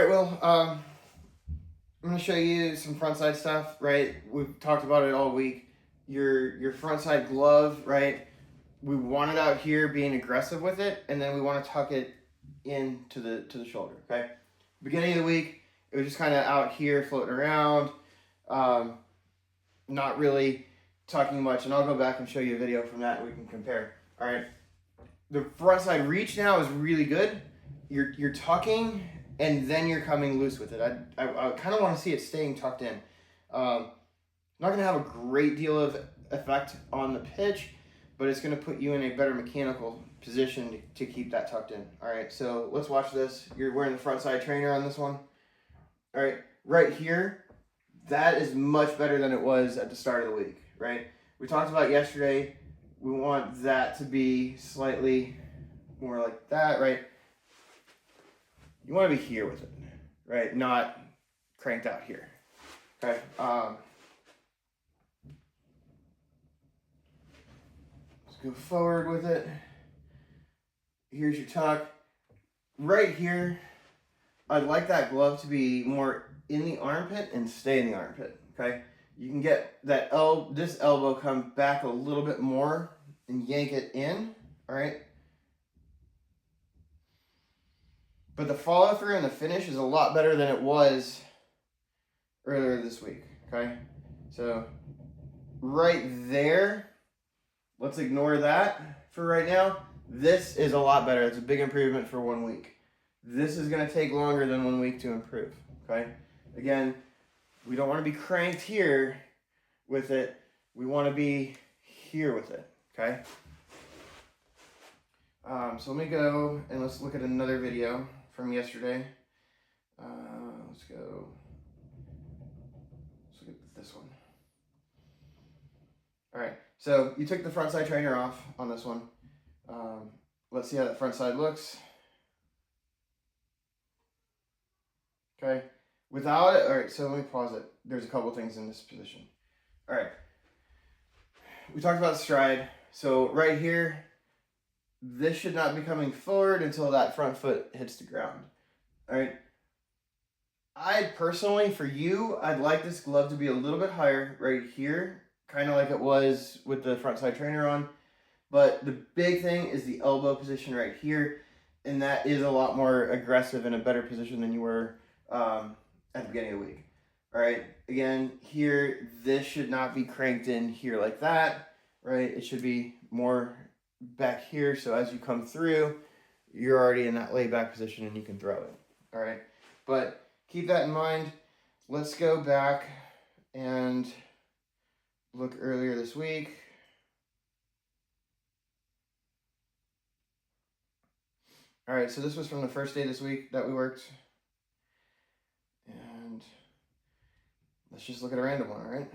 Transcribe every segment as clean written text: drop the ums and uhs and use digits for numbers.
All right, well, I'm going to show you some front side stuff, right? We've talked about it all week. Your front side glove, right? We want it out here being aggressive with it, and then we want to tuck it into the shoulder, okay? Beginning of the week, it was just kind of out here floating around, not really tucking much, and I'll go back and show you a video from that and we can compare. All right, the front side reach now is really good. You're tucking and then you're coming loose with it. I kind of want to see it staying tucked in. Not going to have a great deal of effect on the pitch, but it's going to put you in a better mechanical position to keep that tucked in. All right, so let's watch this. You're wearing the front side trainer on this one. All right, right here, that is much better than it was at the start of the week, right? We talked about yesterday, we want that to be slightly more like that, right? You want to be here with it, right? Not cranked out here, okay? Let's go forward with it. Here's your tuck. Right here, I'd like that glove to be more in the armpit and stay in the armpit, okay? You can get that this elbow come back a little bit more and yank it in, all right? But the follow through and the finish is a lot better than it was earlier this week, okay? So right there, let's ignore that for right now. This is a lot better. It's a big improvement for 1 week. This is going to take longer than 1 week to improve, okay? Again, we don't want to be cranked here with it. We want to be here with it, okay? So let me go and let's look at another video from yesterday. Let's look at this one. All right, so you took the front side trainer off on this one. Let's see how that front side looks. Okay, without it, all right, so let me pause it. There's a couple things in this position. All right, we talked about stride. So right here, this should not be coming forward until that front foot hits the ground. All right. I personally, for you, I'd like this glove to be a little bit higher right here, kind of like it was with the front side trainer on. But the big thing is the elbow position right here, and that is a lot more aggressive and a better position than you were at the beginning of the week. All right. Again, here, this should not be cranked in here like that, right? It should be more back here, so as you come through, you're already in that laid back position and you can throw it. All right, but keep that in mind. Let's go back and look earlier this week. All right, so this was from the first day this week that we worked, and let's just look at a random one. All right.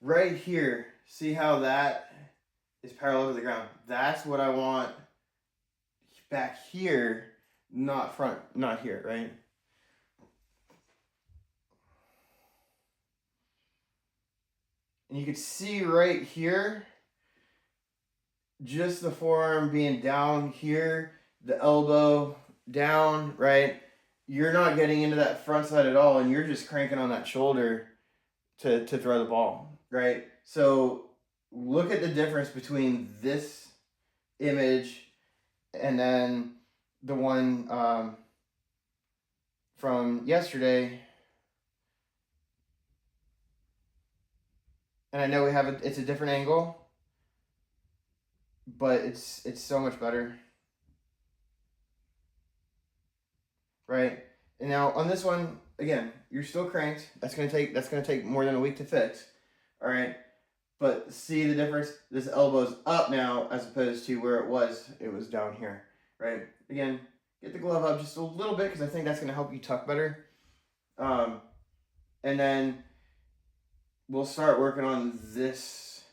Right here, see how that is parallel to the ground? That's what I want back here, not front, not here, right? And you can see right here, just the forearm being down here, the elbow down, right? You're not getting into that front side at all, and you're just cranking on that shoulder to throw the ball. Right, so look at the difference between this image and then the one from yesterday. And I know we have it's a different angle, but it's so much better. Right, and now on this one, again, you're still cranked. That's gonna take more than a week to fix. All right, but see the difference? This elbow's up now as opposed to where it was down here, right? Again, get the glove up just a little bit because I think that's going to help you tuck better. And then we'll start working on this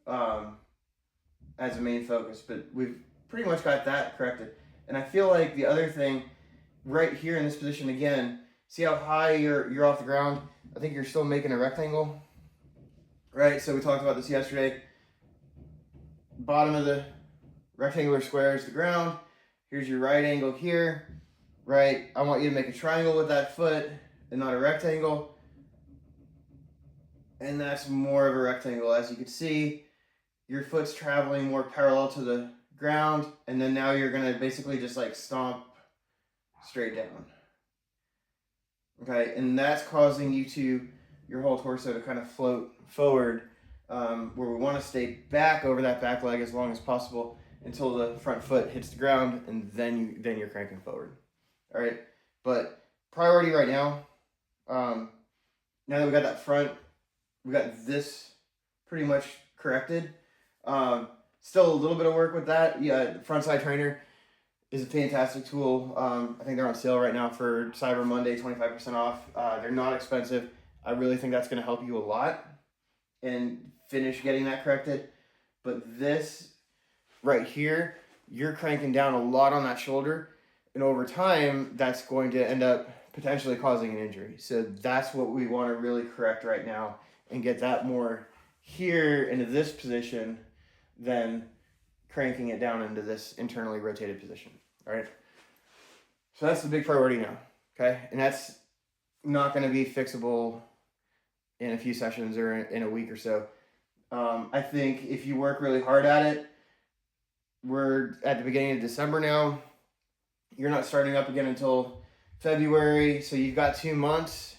as a main focus, but we've pretty much got that corrected. And I feel like the other thing right here in this position again, see how high you're off the ground? I think you're still making a rectangle. Right, so we talked about this yesterday. bottom of the rectangular square is the ground. Here's your right angle here, right? I want you to make a triangle with that foot and not a rectangle. And that's more of a rectangle. As you can see, your foot's traveling more parallel to the ground, and then now you're gonna basically just like stomp straight down. Okay, and that's causing your whole torso to kind of float forward, where we want to stay back over that back leg as long as possible until the front foot hits the ground, and then you're cranking forward. All right, but priority right now, now that we got that front, we got this pretty much corrected. Still a little bit of work with that. Yeah, the front side trainer is a fantastic tool. I think they're on sale right now for Cyber Monday, 25% off. They're not expensive. I really think that's going to help you a lot and finish getting that corrected. But this right here, you're cranking down a lot on that shoulder, and over time, that's going to end up potentially causing an injury. So that's what we want to really correct right now and get that more here into this position than cranking it down into this internally rotated position. All right. So that's the big priority now. Okay. And that's not going to be fixable in a few sessions or in a week or so. I think if you work really hard at it, we're at the beginning of December now. You're not starting up again until February. So you've got 2 months.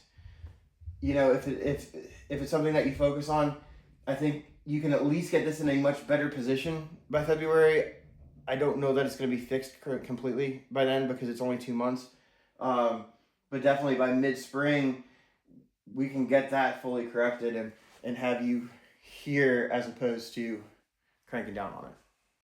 You know, if it's something that you focus on, I think you can at least get this in a much better position by February. I don't know that it's going to be fixed completely by then because it's only 2 months. But definitely by mid-spring, we can get that fully corrected and have you here as opposed to cranking down on it.